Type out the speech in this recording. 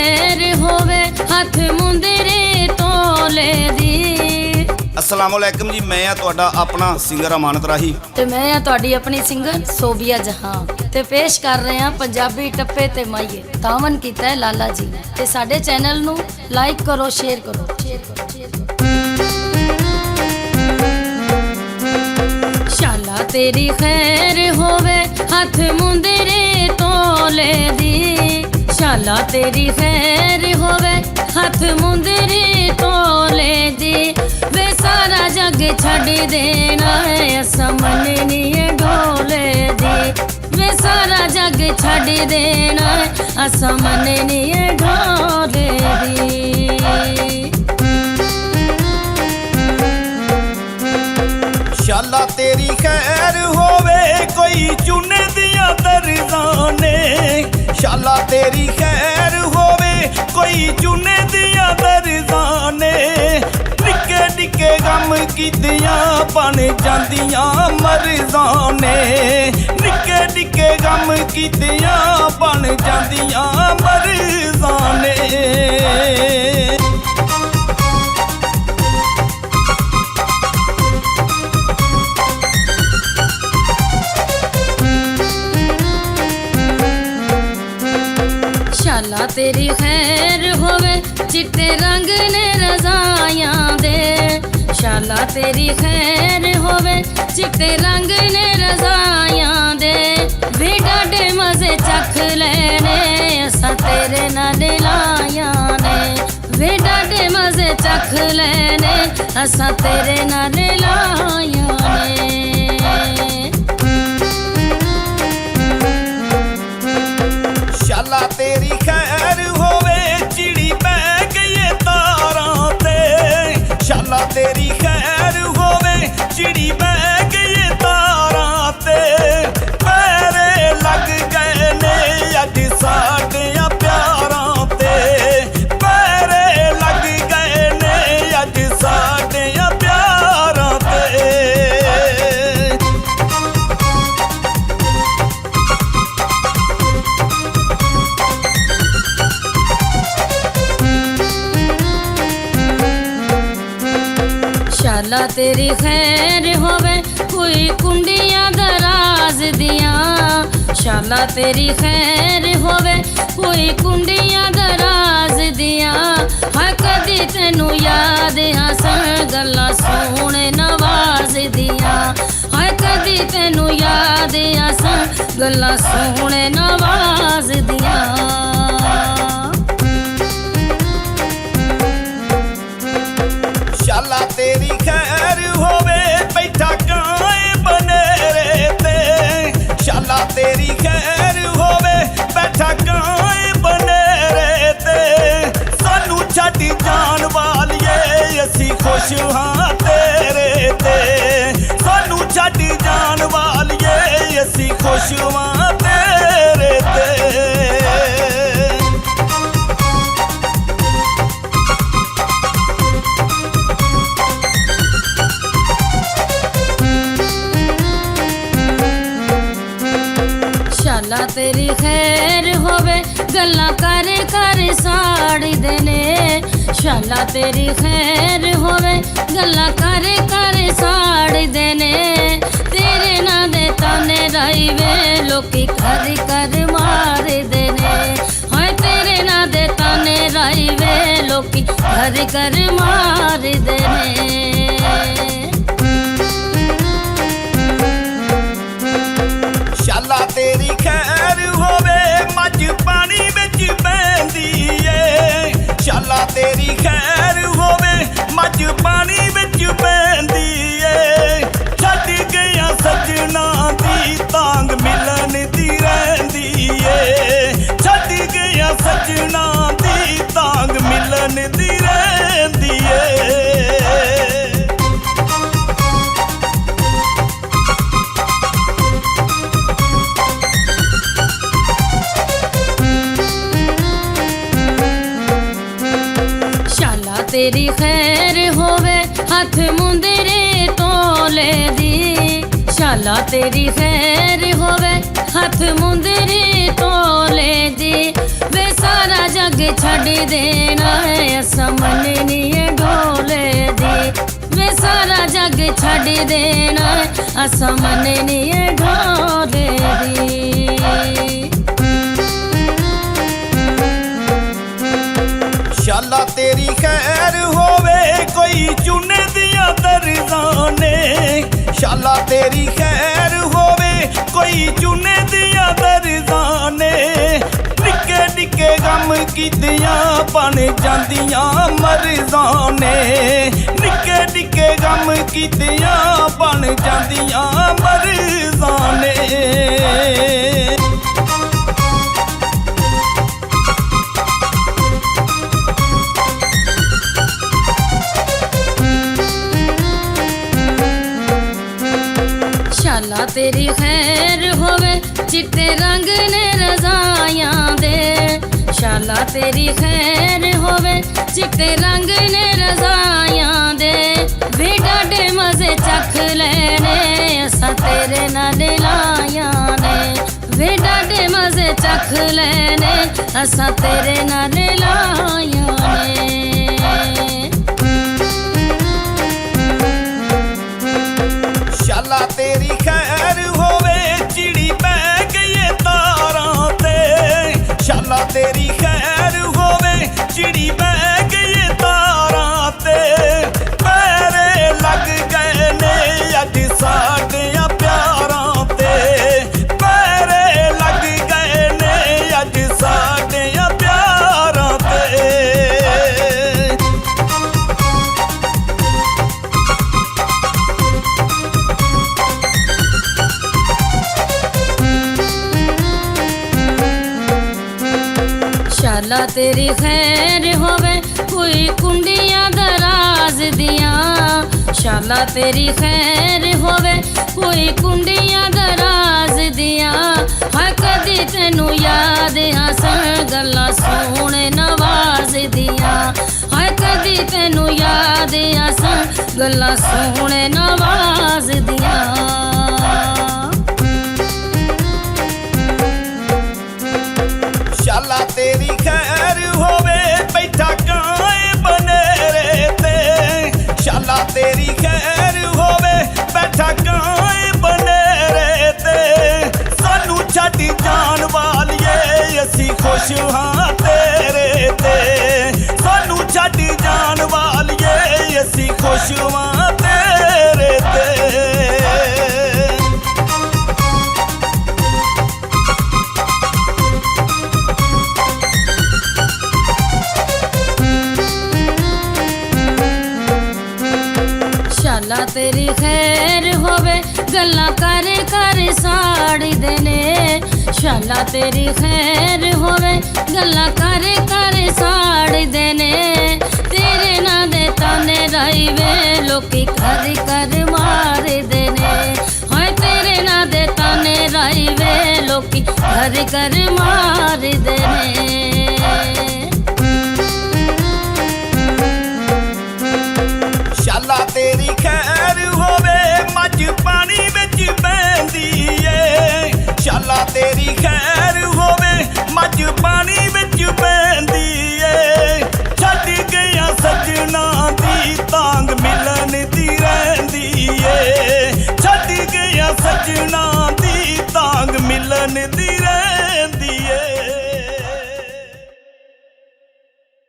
खैर होवे हथ मुंदरे तोले दी। अस्सलाम वालेकुम जी, मैं तुहाडा अपना सिंगर अमानत राही ते मैं तुहाडी अपनी सिंगर सोबिया जहां ते पेश कर रहे हैं पंजाबी टप्पे ते माइये। तावन कीता है लाला जी ने ते साडे चैनल नू लाइक करो, शेयर करो। शाला तेरी खैर होवे हथ मुंदरे तोले दी। शाला तेरी खैर होवे हथ मुंदरे तोले दी। वे सारा जग छड़ देना है असा मननी ढोले दी। वे सारा जग छड़ देना है असा मननी ढोले दी। शाला तेरी खैर होवे कोई चुने दिया दरदाने। शाला तेरी खैर होवे कोई चुने दिया दरदाने। निके निके गम कीतियां बन जांदियां मरदाने। निके निके गम कीतियां बन जांदियां मरदाने। शाला तेरी खैर होवे चिट्टे रंग ने रजायां दे। शाला तेरी खैर होवे चिट्टे रंग ने रजायां दे। वे डाडे मजे चख लेने असा तेरे नाल लायां ने। वे डाडे मजे चख लेने असा तेरे नाल लायां ने। शाला तेरी खैर होवे चिड़ी पै गई तारां ते। शाला तेरी खैर होवे चिड़ी पै गई तारां ते। पैरे लग गए ने अज साडियां प्यारां ते। पैरे लग गए ने अज साडियां प्यारां ते। शाला तेरी खैर होवे कोई कुंडियां दराज दियां। शाला तेरी खैर होवे कोई कुंडियां दराज दियां। हाय कदी तेनू याद हसन गल्लां सोहणे नवाज दियां। हाय कदी तेनू याद हसन गल्लां सोहणे नवाज दियां। शाला तेरी खैर होवे बैठा गाए बनेरे ते। शाला तेरी खैर होवे बैठा गाए बनेरे ते। सानू छड्ड जान वालिए असी खुश हां तेरे ते। सानू छड्ड जान वालिए असी खुश हां तेरे ते। शाला तेरी खैर होवे गल्लां कर कर साड़ी देने। शाला तेरी खैर होवे गल्लां कर कर साड़ी देने। तेरे ना दे ताने राई वे लोकी कर कर मार देने। हाय तेरे ना दे ताने राई वे लोकी कर कर मार देने। शाला तेरी खैर होवे मज पानी बिच बहंदी ए। शाला तेरी खैर होवे मज पानी बिच बहंदी ए। छड्ड गया सजना दी तांग मिलन दी रहंदी ए। छड्ड गया सजना दी तांग मिलन दी रहंदी ए। तेरी खैर होवे हथ मुंदरे तोले दी। शाला तेरी खैर होवे हथ मुंदरी तोले दी वे सारा जग छड़ देना है असा मननी ढोले दी वे सारा जग छड़ देना है असा मननी ढोले दी शाला तेरी खैर होवे कोई चुने दिया दरजाने शाला तेरी खैर होवे कोई चुने दिया दरजाने निके निके गम कीतियां बन जांदियां मरजाने निके निके गम कीतियां बन जांदियां मरजाने शाला तेरी खैर होवे चिट्टे रंग ने रजायां दे शाला तेरी खैर होवे चिट्टे रंग ने रजायां दे वे डाडे मजे चख लेने असा तेरे नाल लायां ने वे डाडे मजे चख लेने असा तेरे नाल लायां ने शाला तेरी खैर होवे चिड़ी पै गई तारां ते शाला तेरी खैर होवे चिड़ी पै गई तारां ते पैरे लग गए ने अज साडियां प्यारां ते पैरे लग गए ने अज साडियां प्यारां ते शाला तेरी खैर होवे कोई कुंडियां दराज दियां शाला तेरी खैर होवे कोई कुंडियां दराज दियां हाय कदी तेनू याद हसन गल्लां सोहणे नवाज दियां हाय कदी तेनू याद हसन गल्लां सोहणे नवाज दियां शाला तेरी खैर होवे बैठा काए बनेरे ते शाला तेरी खैर होवे बैठा काए बनेरे ते सानू छड्ड जान वालिए असी खुश हां तेरे ते सानू छड्ड जान वालिए असी खुश हां तेरे ते शाला तेरी खैर होवे गल्लां कर कर साड़ी देने शाला तेरी खैर होवे गल्लां कर कर साड़ी देने तेरे ना दे ताने राई वे लोकी कर कर मार देने हाय तेरे ना दे ताने राई वे लोकी कर कर मार देने